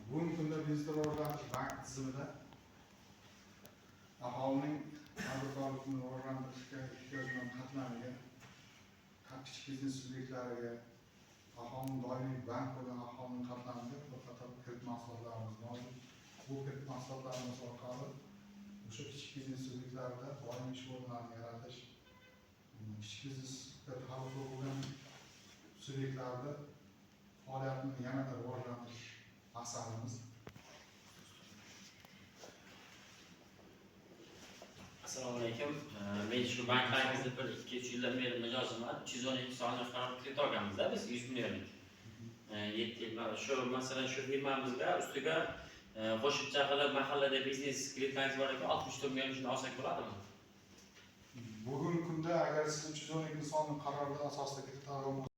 Bugungi kunda bizda rivojlantirish bank tizimida aholining tadbirkorlikni rivojlantirishga ehtiyojmand qatlamiga, kichik biznes subyektlariga, aholining doimiy bank bo'lgan aholining qatlamiga bir qator kredit mahsulotlarimiz mavjud. Bu kredit mahsulotlarimiz orqali o'sha kichik biznes subyektlarida doimiy ish o'rinlarini yaratish, kichik biznesga taalluqli bo'lgan subyektlarda faoliyatini yanada rivojlantirish maqsadimiz. Assalomu alaykum. Men shu banklarimizda bir 2-3 yildan beri mijozimman. 312 sonli kredit olganmiz-da biz 100 millionlik. 7 yil. Shu masalan shu firmamizga ustiga qo'shimcha qilib mahallada biznes kreditlaringiz bor ekan 64 million shuni olsak bo'ladimi? Bugungi kunda agar siz 312 sonli qarorlar asosida kredit olgan